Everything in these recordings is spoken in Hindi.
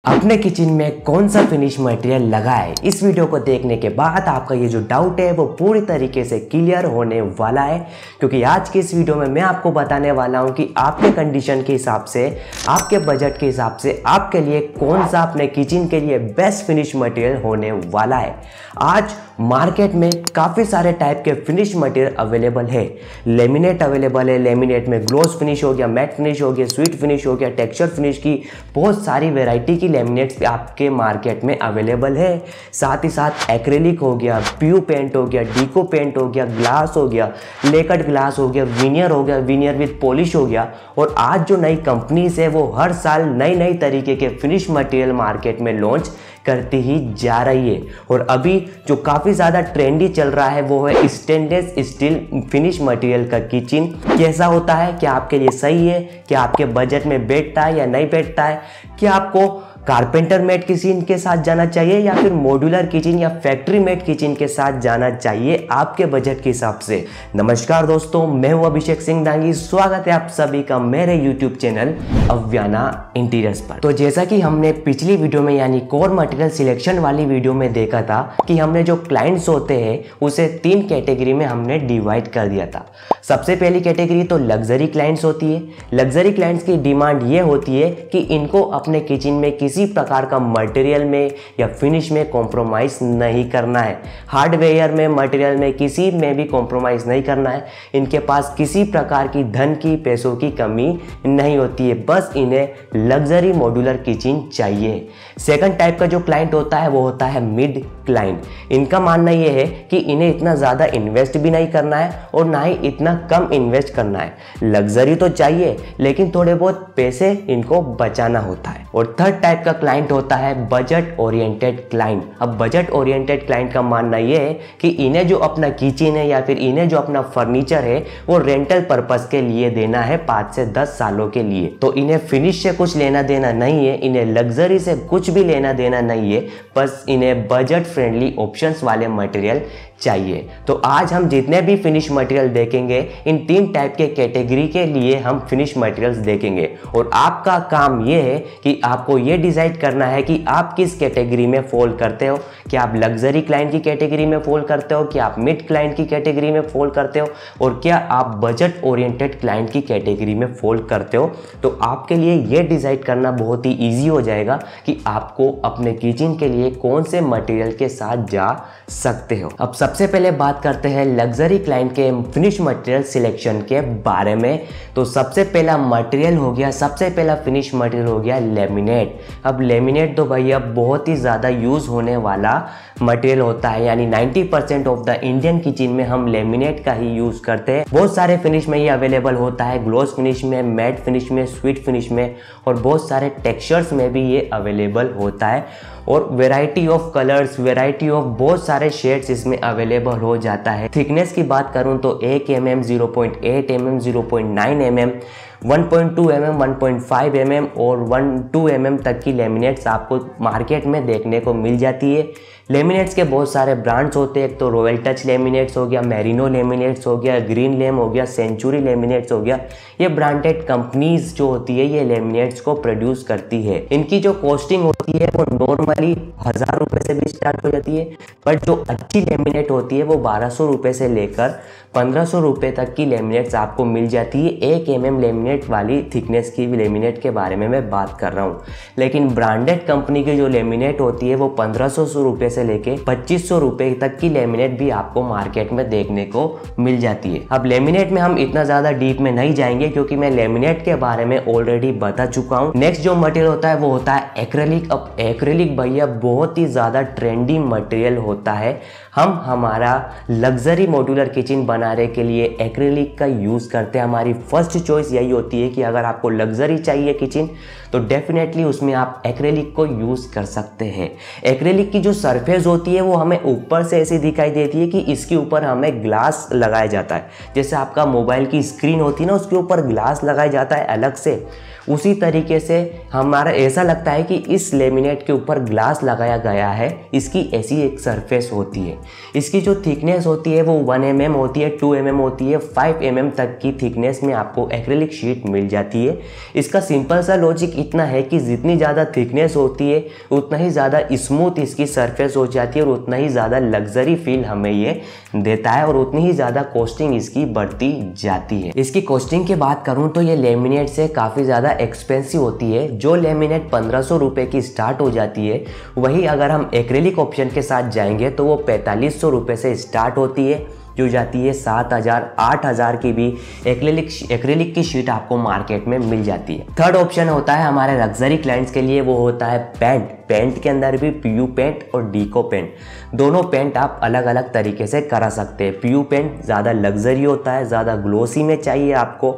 अपने किचन में कौन सा फिनिश मटेरियल लगाए, इस वीडियो को देखने के बाद आपका ये जो डाउट है वो पूरी तरीके से क्लियर होने वाला है। क्योंकि आज की इस वीडियो में मैं आपको बताने वाला हूँ कि आपके कंडीशन के हिसाब से, आपके बजट के हिसाब से आपके लिए कौन सा अपने किचन के लिए बेस्ट फिनिश मटेरियल होने वाला है। आज मार्केट में काफ़ी सारे टाइप के फिनिश मटेरियल अवेलेबल है। लेमिनेट अवेलेबल है, लेमिनेट में ग्लॉस फिनिश हो गया, मैट फिनिश हो गया, स्वीट फिनिश हो गया, टेक्सचर फिनिश की बहुत सारी वेराइटी की लेमिनेट्स आपके मार्केट में अवेलेबल है। साथ ही साथ एक्रेलिक हो गया, पीयू पेंट हो गया, डीको पेंट हो गया, ग्लास हो गया, लेकट ग्लास हो गया, विनियर हो गया, विनियर विद पॉलिश हो गया। और आज जो नई कंपनीज है वो हर साल नई नई तरीके के फिनिश मटेरियल मार्केट में लॉन्च करती ही जा रही है। और अभी जो काफ़ी ज़्यादा ट्रेंडी चल रहा है वो है स्टेनलेस स्टील फिनिश मटेरियल का किचन। कैसा होता है, क्या आपके लिए सही है, क्या आपके बजट में बैठता है या नहीं बैठता है, क्या आपको कारपेंटर मेड किचन के साथ जाना चाहिए या फिर मॉड्यूलर किचन या फैक्ट्री मेड किचन के साथ जाना चाहिए आपके बजट के हिसाब से। नमस्कार दोस्तों, मैं हूं अभिषेक सिंह डांगी। स्वागत है आप सभी का मेरे यूट्यूब चैनल अव्याना इंटीरियर्स पर। तो जैसा कि हमने पिछली वीडियो में यानी कोर मटेरियल सिलेक्शन वाली वीडियो में देखा था कि हमने जो क्लाइंट्स होते हैं उसे 3 कैटेगरी में हमने डिवाइड कर दिया था। सबसे पहली कैटेगरी तो लग्जरी क्लाइंट्स होती है। लग्जरी क्लाइंट्स की डिमांड ये होती है कि इनको अपने किचन में किसी प्रकार का मटेरियल में या फिनिश में कॉम्प्रोमाइज नहीं करना है। हार्डवेयर में, मटेरियल में, किसी में भी कॉम्प्रोमाइज नहीं करना है। इनके पास किसी प्रकार की धन की, पैसों की कमी नहीं होती है, बस इन्हें लग्जरी मॉड्यूलर किचन चाहिए। सेकंड टाइप का जो क्लाइंट होता है वो होता है मिड क्लाइंट। इनका मानना यह है कि इन्हें इतना ज़्यादा इन्वेस्ट भी नहीं करना है और ना ही इतना कम इन्वेस्ट करना है। लग्जरी तो चाहिए लेकिन थोड़े बहुत पैसे इनको बचाना होता है। और थर्ड टाइप का क्लाइंट होता है बजट ओरिएंटेड क्लाइंट। अब बजट ओरिएंटेड क्लाइंट का मानना यह है कि इन्हें जो अपना किचन है या फिर इन्हें जो अपना फर्नीचर है वो रेंटल पर्पस के लिए देना है 5 से 10 सालों के लिए। तो इन्हें फिनिश से कुछ लेना देना नहीं है, इन्हें लग्जरी से कुछ भी लेना देना नहीं है, बस इन्हें बजट फ्रेंडली ऑप्शंस वाले मटेरियल चाहिए। तो आज हम जितने भी फिनिश मटेरियल देखेंगे इन 3 टाइप के कैटेगरी के लिए हम फिनिश मटेरियल्स देखेंगे। और आपका काम यह है कि आपको ये डिसाइड करना है कि आप किस कैटेगरी में फॉल करते हो। क्या आप लग्जरी क्लाइंट की कैटेगरी में फॉल करते हो, क्या आप मिड क्लाइंट की कैटेगरी में फॉल करते हो और क्या आप बजट ओरिएंटेड क्लाइंट की कैटेगरी में फॉल करते हो। तो आपके लिए ये डिसाइड करना बहुत ही ईजी हो जाएगा कि आपको अपने किचन के लिए कौन से मटेरियल के साथ जा सकते हो। अब सबसे पहले बात करते हैं लग्जरी क्लाइंट के फिनिश मटेरियल सिलेक्शन के बारे में। तो सबसे पहला मटेरियल हो गया, सबसे पहला फिनिश मटेरियल हो गया लेमिनेट। अब लेमिनेट तो भैया बहुत ही ज़्यादा यूज़ होने वाला मटेरियल होता है, यानी 90% ऑफ द इंडियन किचन में हम लेमिनेट का ही यूज़ करते हैं। बहुत सारे फिनिश में ये अवेलेबल होता है, ग्लॉस फिनिश में, मैट फिनिश में, स्वीट फिनिश में और बहुत सारे टेक्सचर्स में भी ये अवेलेबल होता है। और variety of colours, variety of बहुत सारे शेड्स इसमें अवेलेबल हो जाता है। थिकनेस की बात करूं तो 1 mm, 0.8 mm, 0.9 mm, 1.2 mm, 1.5 mm और 1.2 mm तक की लेमिनेट्स आपको मार्केट में देखने को मिल जाती है। लेमिनेट्स के बहुत सारे ब्रांड्स होते हैं, एक तो रॉयल टच लेमिनेट्स हो गया, मेरिनो लेमिनेट्स हो गया, ग्रीन लेम हो गया, सेंचुरी लेमिनेट्स हो गया। ये ब्रांडेड कंपनीज जो होती है ये लेमिनेट्स को प्रोड्यूस करती है। इनकी जो कॉस्टिंग होती है वो नॉर्मली 1000 रुपये से भी स्टार्ट हो जाती है, बट जो अच्छी लेमिनेट होती है वो 1200 रुपये से लेकर 1500 रुपये तक की लेमिनेट्स आपको मिल जाती है। 1 mm लेमिनेट वाली थिकनेस की लेमिनेट के बारे में मैं बात कर रहा हूँ। लेकिन ब्रांडेड कंपनी की जो लेमिनेट होती है वो 1500 रुपये से लेके 2500 रुपये तक की लेमिनेट भी आपको मार्केट में देखने को मिल जाती है। अब लेमिनेट में हम इतना ज़्यादा डीप में नहीं जाएंगे क्योंकि मैं लेमिनेट के बारे में ऑलरेडी बता चुका हूँ। नेक्स्ट जो मटेरियल होता है वो होता है एक्रेलिक। अब एक्रेलिक भैया बहुत ही ज़्यादा ट्रेंडी मटेरियल होता है। हम हमारा लग्जरी मॉड्यूलर किचन बनाने के लिए एक्रेलिक का यूज़ करते हैं। हमारी फर्स्ट चॉइस यही होती है कि अगर आपको लग्जरी चाहिए किचन तो डेफिनेटली उसमें आप एक्रेलिक को यूज़ कर सकते हैं। एक्रेलिक की जो सरफेस होती है वो हमें ऊपर से ऐसी दिखाई देती है कि इसके ऊपर हमें ग्लास लगाया जाता है। जैसे आपका मोबाइल की स्क्रीन होती है ना, उसके ऊपर ग्लास लगाया जाता है अलग से, उसी तरीके से हमारा ऐसा लगता है कि इस लेमिनेट के ऊपर ग्लास लगाया गया है। इसकी ऐसी एक सरफेस होती है। इसकी जो थिकनेस होती है वो 1 mm होती है, 2 mm होती है, 5 mm तक की थिकनेस में आपको एक्रेलिक शीट शीट मिल जाती है। इसका सिंपल सा लॉजिक इतना है कि जितनी ज़्यादा थिकनेस होती है उतना ही ज़्यादा स्मूथ इसकी सरफेस हो जाती है और उतना ही ज़्यादा लग्जरी फील हमें ये देता है और उतनी ही ज़्यादा कॉस्टिंग इसकी बढ़ती जाती है। इसकी कॉस्टिंग की बात करूँ तो ये लेमिनेट से काफ़ी ज़्यादा एक्सपेंसिव होती है। जो लेमिनेट 1500 रुपये की स्टार्ट हो जाती है, वही अगर हम एक्रेलिक ऑप्शन के साथ जाएंगे तो वो 4500 रुपये से स्टार्ट होती है, जो जाती है 7000 8000 की भी एक्रेलिक की शीट आपको मार्केट में मिल जाती है। थर्ड ऑप्शन होता है हमारे लग्जरी क्लाइंट्स के लिए, वो होता है पेंट के अंदर भी पीयू पेंट और डीको पेंट, दोनों पेंट आप अलग अलग तरीके से करा सकते हैं। पीयू पेंट ज़्यादा लग्जरी होता है, ज़्यादा ग्लोसी में चाहिए, आपको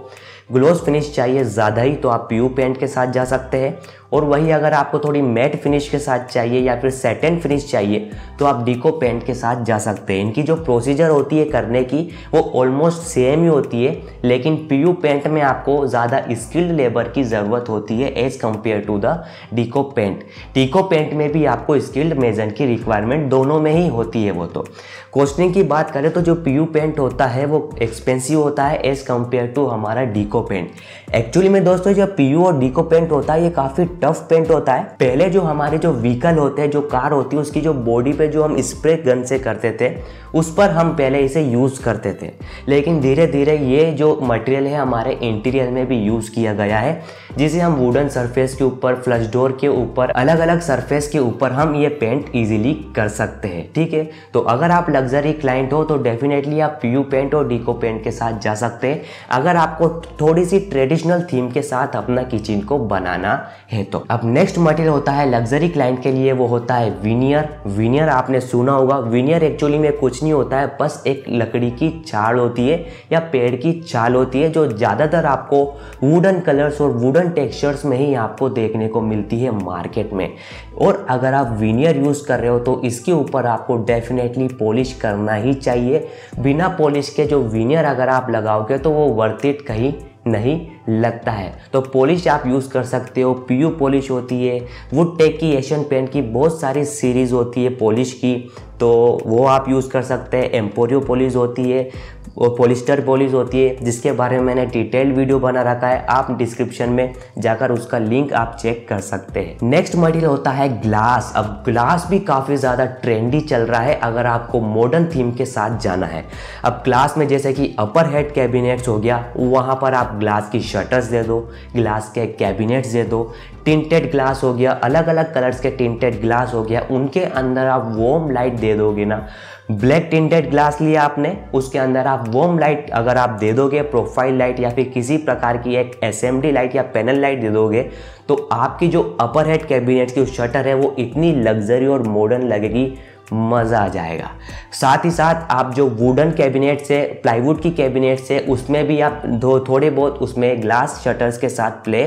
ग्लोस फिनिश चाहिए ज़्यादा ही तो आप पीयू पेंट के साथ जा सकते हैं। और वही अगर आपको थोड़ी मैट फिनिश के साथ चाहिए या फिर सैटिन फिनिश चाहिए तो आप डीको पेंट के साथ जा सकते हैं। इनकी जो प्रोसीजर होती है करने की वो ऑलमोस्ट सेम ही होती है, लेकिन पीयू पेंट में आपको ज़्यादा स्किल्ड लेबर की ज़रूरत होती है as compare to the deco paint. Deco paint में भी आपको स्किल्ड मेजन की रिक्वायरमेंट दोनों में ही होती है। वो तो कॉस्टिंग की बात करें तो जो पीयू पेंट होता है वो एक्सपेंसिव होता है एज़ कम्पेयर टू हमारा डीको पेंट। एक्चुअली में दोस्तों जो पीयू और डीको पेंट होता है ये काफ़ी टफ पेंट होता है। पहले जो हमारे जो व्हीकल होते हैं, जो कार होती है, उसकी जो बॉडी पे जो हम स्प्रे गन से करते थे उस पर हम पहले इसे यूज़ करते थे, लेकिन धीरे धीरे ये जो मटेरियल है हमारे इंटीरियर में भी यूज़ किया गया है, जिसे हम वुडन सरफेस के ऊपर, फ्लश डोर के ऊपर, अलग अलग सरफेस के ऊपर हम ये पेंट इजीली कर सकते हैं। ठीक है, तो अगर आप लग्जरी क्लाइंट हो तो डेफिनेटली आप पीयू पेंट और डीको पेंट के साथ जा सकते हैं, अगर आपको थोड़ी सी ट्रेडिशनल थीम के साथ अपना किचन को बनाना है तो। अब नेक्स्ट मटेरियल होता है लग्जरी क्लाइंट के लिए, वो होता है विनियर। विनियर आपने सुना होगा, विनियर एक्चुअली में कुछ नहीं होता है, बस एक लकड़ी की छाल होती है या पेड़ की छाल होती है, जो ज़्यादातर आपको वुडन कलर्स और वुडन टेक्सचर्स में ही आपको देखने को मिलती है मार्केट में। और अगर आप विनियर यूज़ कर रहे हो तो इसके ऊपर आपको डेफिनेटली पॉलिश करना ही चाहिए। बिना पॉलिश के जो विनियर अगर आप लगाओगे तो वो वर्थ इट कहीं नहीं लगता है। तो पॉलिश आप यूज़ कर सकते हो, पीयू पॉलिश होती है, वुड टेक की, एशियन पेंट की बहुत सारी सीरीज़ होती है पॉलिश की, तो वो आप यूज़ कर सकते हैं। एम्पोरियो पॉलिश होती है और पॉलिस्टर पॉलिश होती है, जिसके बारे में मैंने डिटेल वीडियो बना रखा है, आप डिस्क्रिप्शन में जाकर उसका लिंक आप चेक कर सकते हैं। नेक्स्ट मटेरियल होता है ग्लास। अब ग्लास भी काफ़ी ज़्यादा ट्रेंडी चल रहा है अगर आपको मॉडर्न थीम के साथ जाना है। अब ग्लास में जैसे कि अपर हेड कैबिनेट्स हो गया, वहाँ पर आप ग्लास की शटर्स दे दो, ग्लास के कैबिनेट्स दे दो। टिंटेड ग्लास हो गया, अलग अलग कलर्स के टिंटेड ग्लास हो गया, उनके अंदर आप वार्म लाइट दे दोगे ना। ब्लैक टिंटेड ग्लास लिया आपने, उसके अंदर आप वार्म लाइट अगर आप दे दोगे, प्रोफाइल लाइट या फिर किसी प्रकार की एक एसएमडी लाइट या पैनल लाइट दे दोगे, तो आपकी जो अपर हेड कैबिनेट की शटर है वो इतनी लग्जरी और मॉडर्न लगेगी, मज़ा आ जाएगा। साथ ही साथ आप जो वुडन कैबिनेट से, प्लाईवुड की कैबिनेट से, उसमें भी आप थोड़े बहुत उसमें ग्लास शटर्स के साथ प्ले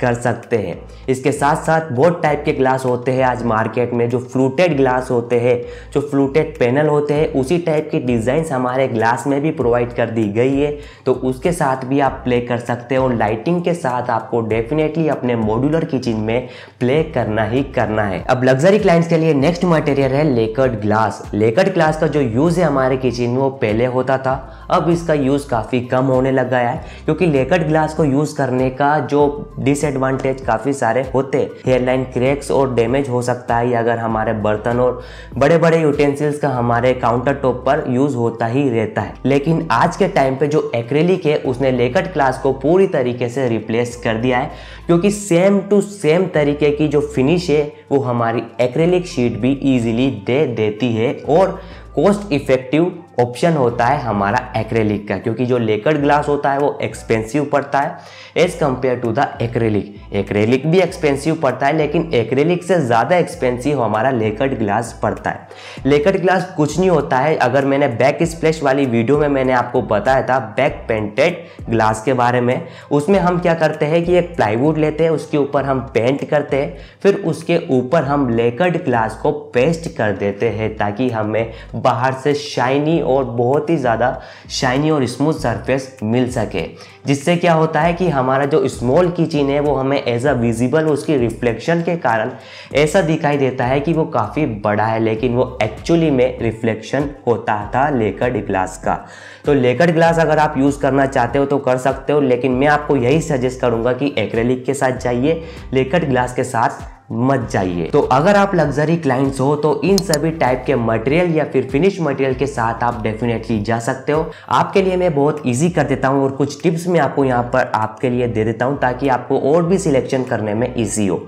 कर सकते हैं। इसके साथ साथ बहुत टाइप के ग्लास होते हैं आज मार्केट में, जो फ्लूटेड ग्लास होते हैं, जो फ्लूटेड पैनल होते हैं, उसी टाइप की डिज़ाइंस हमारे ग्लास में भी प्रोवाइड कर दी गई है, तो उसके साथ भी आप प्ले कर सकते हो। और लाइटिंग के साथ आपको डेफिनेटली अपने मॉड्यूलर किचन में प्ले करना ही करना है। अब लग्जरी क्लाइंट्स के लिए नेक्स्ट मटेरियल है लेकर्ड ग्लास। लेकर्ड ग्लास का जो यूज़ है हमारे किचन में वो पहले होता था, अब इसका यूज़ काफ़ी कम होने लग गया है, क्योंकि लेकर्ड ग्लास को यूज़ करने का जो डिसएडवांटेज काफ़ी सारे होते हैं। हेयरलाइन क्रैक्स और डैमेज हो सकता है अगर हमारे बर्तन और बड़े बड़े यूटेंसिल्स का हमारे काउंटर टॉप पर यूज़ होता ही रहता है। लेकिन आज के टाइम पे जो एक्रेलिक है उसने लेकर्ड ग्लास को पूरी तरीके से रिप्लेस कर दिया है, क्योंकि सेम टू सेम तरीके की जो फिनिश है वो हमारी एक्रेलिक शीट भी ईजिली दे देती है और कॉस्ट इफेक्टिव ऑप्शन होता है हमारा एक्रेलिक का, क्योंकि जो लेकर्ड ग्लास होता है वो एक्सपेंसिव पड़ता है as compare to the acrylic. Acrylic भी एक्सपेंसिव पड़ता है, लेकिन एक्रेलिक से ज़्यादा एक्सपेंसिव हमारा लेकर्ड ग्लास पड़ता है। लेकर्ड ग्लास कुछ नहीं होता है, अगर मैंने बैक स्प्लैश वाली वीडियो में मैंने आपको बताया था बैक पेंटेड ग्लास के बारे में, उसमें हम क्या करते हैं कि एक प्लाईवुड लेते हैं, उसके ऊपर हम पेंट करते हैं, फिर उसके ऊपर हम लेकर्ड ग्लास को पेस्ट कर देते हैं ताकि हमें बाहर से शाइनी और बहुत ही ज़्यादा शाइनी और स्मूथ सरफेस मिल सके, जिससे क्या होता है कि हमारा जो स्मॉल किचन है वो हमें एज अ विजिबल उसकी रिफ्लेक्शन के कारण ऐसा दिखाई देता है कि वो काफ़ी बड़ा है, लेकिन वो एक्चुअली में रिफ्लेक्शन होता था लेकर्ड ग्लास का। तो लेकर्ड ग्लास अगर आप यूज़ करना चाहते हो तो कर सकते हो, लेकिन मैं आपको यही सजेस्ट करूंगा कि एक्रेलिक के साथ जाइए, लेकर्ड ग्लास के साथ मत जाइए। तो अगर आप लग्जरी क्लाइंट्स हो तो इन सभी टाइप के मटेरियल या फिर फिनिश मटेरियल के साथ आप डेफिनेटली जा सकते हो। आपके लिए मैं बहुत इजी कर देता हूँ और कुछ टिप्स मैं आपको यहाँ पर आपके लिए दे देता हूँ ताकि आपको और भी सिलेक्शन करने में इजी हो।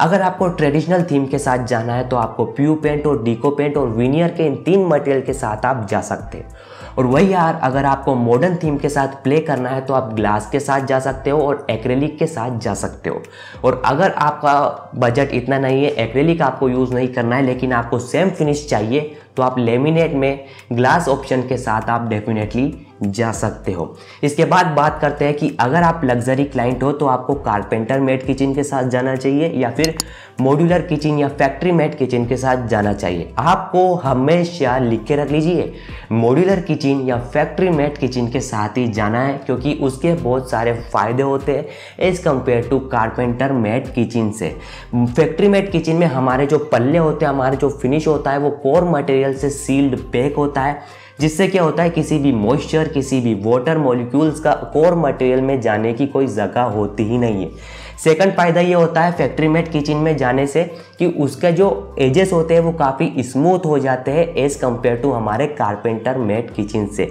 अगर आपको ट्रेडिशनल थीम के साथ जाना है तो आपको प्यू पेंट और डीको पेंट और विनियर के इन 3 मटेरियल के साथ आप जा सकते हैं। और वही यार, अगर आपको मॉडर्न थीम के साथ प्ले करना है तो आप ग्लास के साथ जा सकते हो और एक्रेलिक के साथ जा सकते हो। और अगर आपका बजट इतना नहीं है, एक्रेलिक आपको यूज़ नहीं करना है, लेकिन आपको सेम फिनिश चाहिए, तो आप लेमिनेट में ग्लास ऑप्शन के साथ आप डेफिनेटली जा सकते हो। इसके बाद बात करते हैं कि अगर आप लग्जरी क्लाइंट हो तो आपको कारपेंटर मेड किचन के साथ जाना चाहिए या फिर मॉड्यूलर किचन या फैक्ट्री मेड किचन के साथ जाना चाहिए। आपको हमेशा लिख के रख लीजिए, मॉड्यूलर किचन या फैक्ट्री मेड किचन के साथ ही जाना है, क्योंकि उसके बहुत सारे फायदे होते हैं as compare to carpenter made kitchen से। फैक्ट्री मेड किचन में हमारे जो पल्ले होते हैं, हमारे जो फिनिश होता है वो कोर मटेरियल से सील्ड पैक होता है, जिससे क्या होता है किसी भी मॉइस्चर, किसी भी वाटर मॉलिक्यूल्स का कोर मटेरियल में जाने की कोई जगह होती ही नहीं है। सेकंड फायदा ये होता है फैक्ट्री मेड किचन में जाने से कि उसके जो एजेस होते हैं वो काफ़ी स्मूथ हो जाते हैं एज कम्पेयर टू हमारे कारपेंटर मेड किचन से।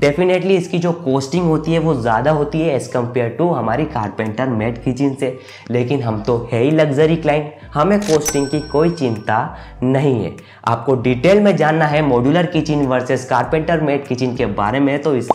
डेफिनेटली इसकी जो कॉस्टिंग होती है वो ज़्यादा होती है एज कम्पेयर टू हमारी कारपेंटर मेड किचन से, लेकिन हम तो है ही लग्जरी क्लाइंट, हमें कॉस्टिंग की कोई चिंता नहीं है। आपको डिटेल में जानना है modular kitchen versus carpenter made kitchen के बारे में तो इस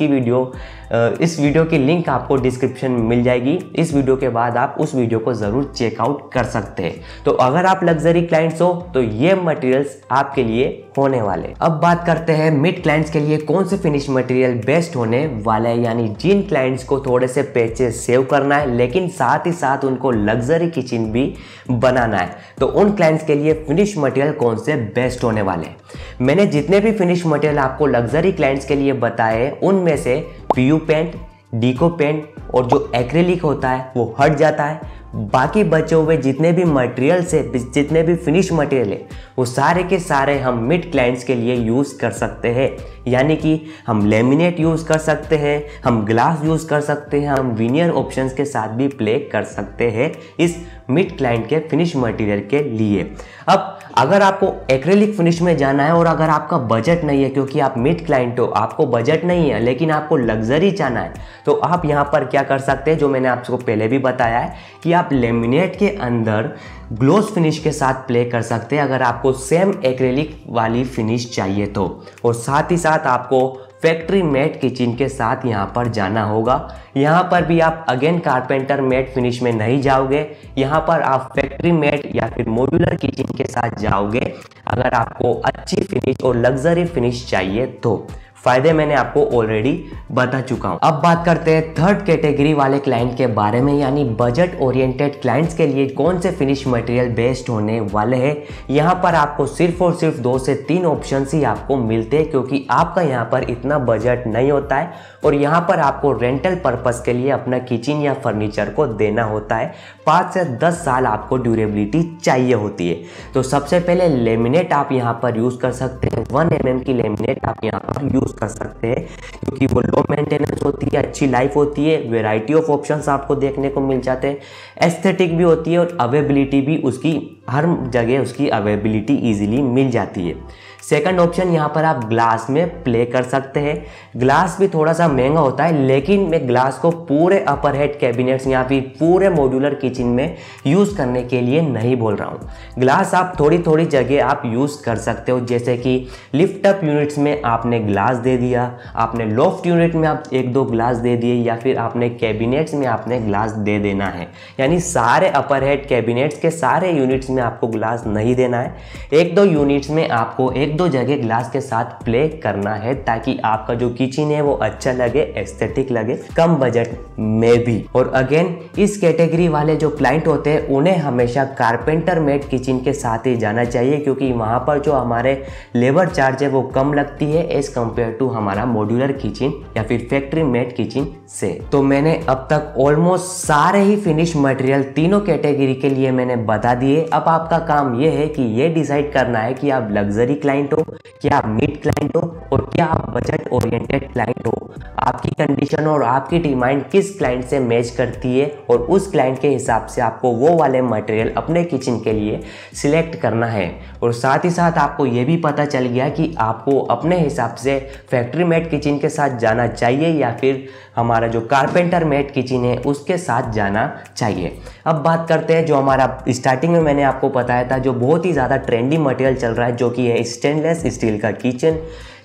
वीडियो की लिंक आपको डिस्क्रिप्शन में मिल जाएगी। इस वीडियो के बाद आप उस वीडियो को ज़रूर चेकआउट कर सकते हैं। तो अगर आप लग्जरी क्लाइंट्स हो तो ये मटेरियल्स आपके लिए होने वाले। अब बात करते हैं मिड क्लाइंट्स के लिए कौन से फिनिश मटेरियल बेस्ट होने वाले हैं, यानी जिन क्लाइंट्स को थोड़े से पैसे सेव करना है लेकिन साथ ही साथ उनको लग्जरी किचन भी बनाना है, तो उन क्लाइंट्स के लिए फिनिश मटेरियल कौन से बेस्ट होने वाले हैं। मैंने जितने भी फिनिश मटेरियल आपको लग्जरी क्लाइंट्स के लिए बताए उनमें से पीयू पेंट, डीको पेंट और जो एक्रेलिक होता है वो हट जाता है। बाकी बचे हुए जितने भी मटेरियल से जितने भी फिनिश मटेरियल है वो सारे के सारे हम मिड क्लाइंट्स के लिए यूज़ कर सकते हैं, यानी कि हम लेमिनेट यूज़ कर सकते हैं, हम ग्लास यूज़ कर सकते हैं, हम विनियर ऑप्शंस के साथ भी प्ले कर सकते हैं इस मिड क्लाइंट के फिनिश मटेरियल के लिए। अब अगर आपको एक्रेलिक फिनिश में जाना है और अगर आपका बजट नहीं है, क्योंकि आप मिड क्लाइंट हो, आपको बजट नहीं है लेकिन आपको लग्जरी चाहना है, तो आप यहाँ पर क्या कर सकते हैं, जो मैंने आपको पहले भी बताया है कि आप लेमिनेट के अंदर ग्लोस फिनिश के साथ प्ले कर सकते हैं अगर आपको सेम एक्रेलिक वाली फिनिश चाहिए तो। और साथ ही साथ आपको फैक्ट्री मेड किचन के साथ यहाँ पर जाना होगा। यहाँ पर भी आप अगेन कारपेंटर मेड फिनिश में नहीं जाओगे, यहाँ पर आप फैक्ट्री मेड या फिर मॉड्यूलर किचन के साथ जाओगे अगर आपको अच्छी फिनिश और लग्जरी फिनिश चाहिए तो। फायदे मैंने आपको ऑलरेडी बता चुका हूं। अब बात करते हैं थर्ड कैटेगरी वाले क्लाइंट के बारे में, यानी बजट ओरिएंटेड क्लाइंट्स के लिए कौन से फिनिश मटेरियल बेस्ट होने वाले हैं। यहाँ पर आपको सिर्फ और सिर्फ 2 से 3 ऑप्शन ही आपको मिलते हैं, क्योंकि आपका यहाँ पर इतना बजट नहीं होता है और यहाँ पर आपको रेंटल पर्पस के लिए अपना किचन या फर्नीचर को देना होता है। 5 से 10 साल आपको ड्यूरेबिलिटी चाहिए होती है। तो सबसे पहले लेमिनेट आप यहाँ पर यूज़ कर सकते हैं। 1 mm की लेमिनेट आप यहाँ पर यूज़ कर सकते हैं, क्योंकि वो लो मेंटेनेंस होती है, अच्छी लाइफ होती है, वेराइटी ऑफ ऑप्शंस आपको देखने को मिल जाते हैं, एस्थेटिक भी होती है और अवेबिलिटी भी उसकी हर जगह उसकी अवेबिलिटी इजीली मिल जाती है। सेकंड ऑप्शन यहाँ पर आप ग्लास में प्ले कर सकते हैं। ग्लास भी थोड़ा सा महंगा होता है, लेकिन मैं ग्लास को पूरे अपर हेड कैबिनेट्स या फिर पूरे मॉड्यूलर किचन में यूज़ करने के लिए नहीं बोल रहा हूँ। ग्लास आप थोड़ी थोड़ी जगह आप यूज़ कर सकते हो, जैसे कि लिफ्ट अप यूनिट्स में आपने ग्लास दे दिया, आपने लॉफ्ट यूनिट में आप 1-2 ग्लास दे दिए, या फिर आपने कैबिनेट्स में आपने ग्लास दे देना है। यानी सारे अपर हेड कैबिनेट्स के सारे यूनिट्स में में आपको ग्लास नहीं देना है, 1-2 यूनिट्स में आपको 1-2 जगह ग्लास के साथ प्ले करना है ताकि आपका जो किचन है वो अच्छा लगे, एस्थेटिक लगे, कम बजट में भी। और अगेन इस कैटेगरी वाले जो क्लाइंट होते हैं उन्हें हमेशा कारपेंटर मेड किचन के साथ ही जाना चाहिए, क्योंकि वहाँ पर जो हमारे लेबर चार्ज है वो कम लगती है एज कम्पेयर टू हमारा मॉड्यूलर किचन या फिर फैक्ट्री मेड किचन से। तो मैंने अब तक ऑलमोस्ट सारे ही फिनिश मटेरियल तीनों कैटेगरी के लिए मैंने बता दिए। अब आपका काम ये है कि ये डिसाइड करना है कि आप लग्जरी क्लाइंट हो, क्या आप मिड क्लाइंट हो और क्या आप बजट ओरिएंटेड क्लाइंट हो। आपकी कंडीशन और आपकी डिमांड किस क्लाइंट से मैच करती है और उस क्लाइंट के हिसाब से आपको वो वाले मटेरियल अपने किचन के लिए सिलेक्ट करना है। और साथ ही साथ आपको ये भी पता चल गया कि आपको अपने हिसाब से फैक्ट्री मेड किचन के साथ जाना चाहिए या फिर हमारा जो कारपेंटर मेड किचन है उसके साथ जाना चाहिए। अब बात करते हैं जो हमारा स्टार्टिंग में मैंने आपको बताया था जो बहुत ही ज़्यादा ट्रेंडी मटेरियल चल रहा है, जो कि है स्टेनलेस स्टील का किचन।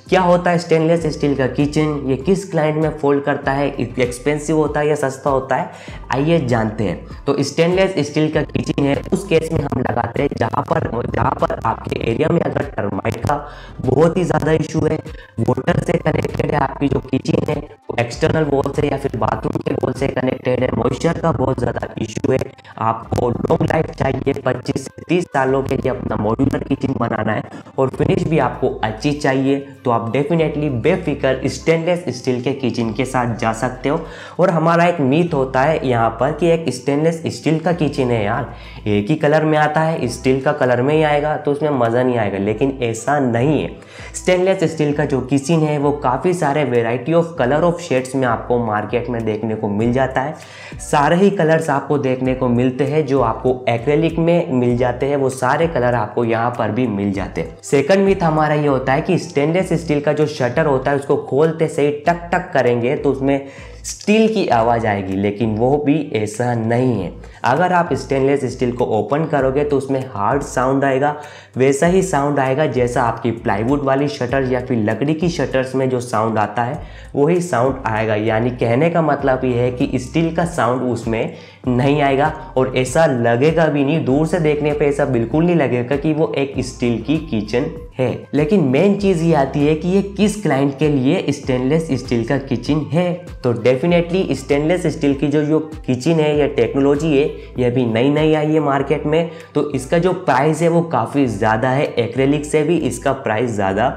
क्या होता है स्टेनलेस स्टील का किचन, ये किस क्लाइंट में फोल्ड करता है, एक्सपेंसिव होता है या सस्ता होता है, आइए जानते हैं। तो स्टेनलेस स्टील का किचन है उस केस में हम लगाते हैं जहाँ पर आपके एरिया में अगर टर्माइट का बहुत ही ज़्यादा इशू है, वाटर से कनेक्टेड है, आपकी जो किचन है एक्सटर्नल वॉल से या फिर बाथरूम के वॉल से कनेक्टेड है, मॉइस्चर का बहुत ज़्यादा इशू है, आपको लॉन्ग लाइफ चाहिए, 25 से 30 सालों के लिए अपना मॉड्यूलर किचन बनाना है और फिनिश भी आपको अच्छी चाहिए, तो आप डेफिनेटली बेफिक्र स्टेनलेस स्टील के किचन के साथ जा सकते हो। और हमारा एक मीथ होता है यहाँ पर कि एक स्टेनलेस स्टील का किचन है यार, एक ही कलर में आता है, स्टील का कलर में ही आएगा तो उसमें मज़ा नहीं आएगा, लेकिन ऐसा नहीं है। स्टेनलेस स्टील का जो किचन है वो काफ़ी सारे variety of colour of shades में आपको मार्केट में देखने को मिल जाता है। सारे ही कलर्स आपको देखने को मिलते हैं जो आपको एक्रेलिक में मिल जाते हैं, वो सारे कलर आपको यहाँ पर भी मिल जाते हैं। सेकंड मीथ हमारा ये होता है कि स्टेनलेस स्टील का जो शटर होता है उसको खोलते से ही टक टक करेंगे तो उसमें स्टील की आवाज़ आएगी, लेकिन वो भी ऐसा नहीं है। अगर आप स्टेनलेस स्टील को ओपन करोगे तो उसमें हार्ड साउंड आएगा, वैसा ही साउंड आएगा जैसा आपकी प्लाईवुड वाली शटर या फिर लकड़ी की शटर्स में जो साउंड आता है वही साउंड आएगा। यानी कहने का मतलब ये है कि स्टील का साउंड उसमें नहीं आएगा और ऐसा लगेगा भी नहीं, दूर से देखने पे ऐसा बिल्कुल नहीं लगेगा कि वो एक स्टील की किचन है। लेकिन मेन चीज़ ये आती है कि ये किस क्लाइंट के लिए स्टेनलेस स्टील का किचन है। तो डेफिनेटली स्टेनलेस स्टील की जो किचन है या टेक्नोलॉजी है ये अभी नई आई है मार्केट में, तो इसका जो प्राइस है वो काफ़ी ज़्यादा है, एक्रेलिक से भी इसका प्राइस ज़्यादा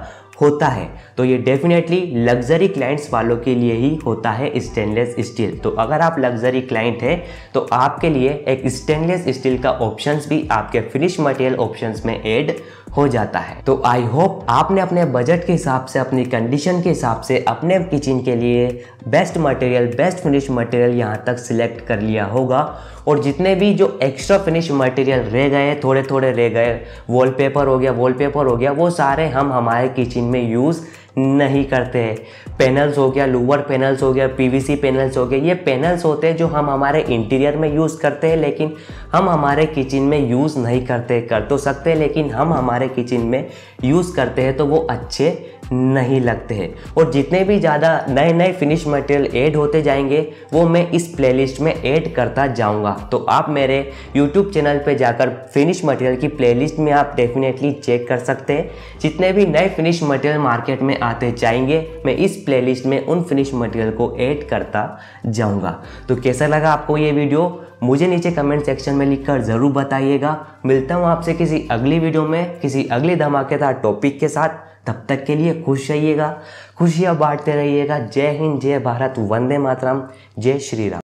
होता है। तो ये डेफिनेटली लग्जरी क्लाइंट्स वालों के लिए ही होता है स्टेनलेस स्टील। तो अगर आप लग्जरी क्लाइंट हैं तो आपके लिए एक स्टेनलेस स्टील का ऑप्शंस भी आपके फिनिश मटेरियल ऑप्शंस में ऐड हो जाता है। तो आई होप आपने अपने बजट के हिसाब से, अपनी कंडीशन के हिसाब से अपने किचन के लिए best material, best finish material यहाँ तक सिलेक्ट कर लिया होगा। और जितने भी जो एक्स्ट्रा फिनिश मटेरियल रह गए, थोड़े थोड़े रह गए, वॉलपेपर हो गया, वो सारे हम हमारे किचन में यूज़ नहीं करते हैं। पैनल्स हो गया, लूवर पैनल्स हो गया, पीवीसी पैनल्स हो गए, ये पैनल्स होते हैं जो हम हमारे इंटीरियर में यूज़ करते हैं लेकिन हम हमारे किचन में यूज़ नहीं करते। कर तो सकते हैं लेकिन हम हमारे किचन में यूज़ करते हैं तो वो अच्छे नहीं लगते हैं। और जितने भी ज़्यादा नए फिनिश मटेरियल ऐड होते जाएंगे वो मैं इस प्लेलिस्ट में ऐड करता जाऊंगा। तो आप मेरे YouTube चैनल पे जाकर फिनिश मटेरियल की प्लेलिस्ट में आप डेफिनेटली चेक कर सकते हैं। जितने भी नए फिनिश मटेरियल मार्केट में आते जाएंगे मैं इस प्लेलिस्ट में उन फिनिश मटेरियल को ऐड करता जाऊँगा। तो कैसा लगा आपको ये वीडियो मुझे नीचे कमेंट सेक्शन में लिखकर ज़रूर बताइएगा। मिलता हूँ आपसे किसी अगली वीडियो में किसी अगली धमाकेदार टॉपिक के साथ। तब तक के लिए खुश रहिएगा, खुशियाँ बांटते रहिएगा। जय हिंद, जय भारत, वंदे मातरम, जय श्री राम।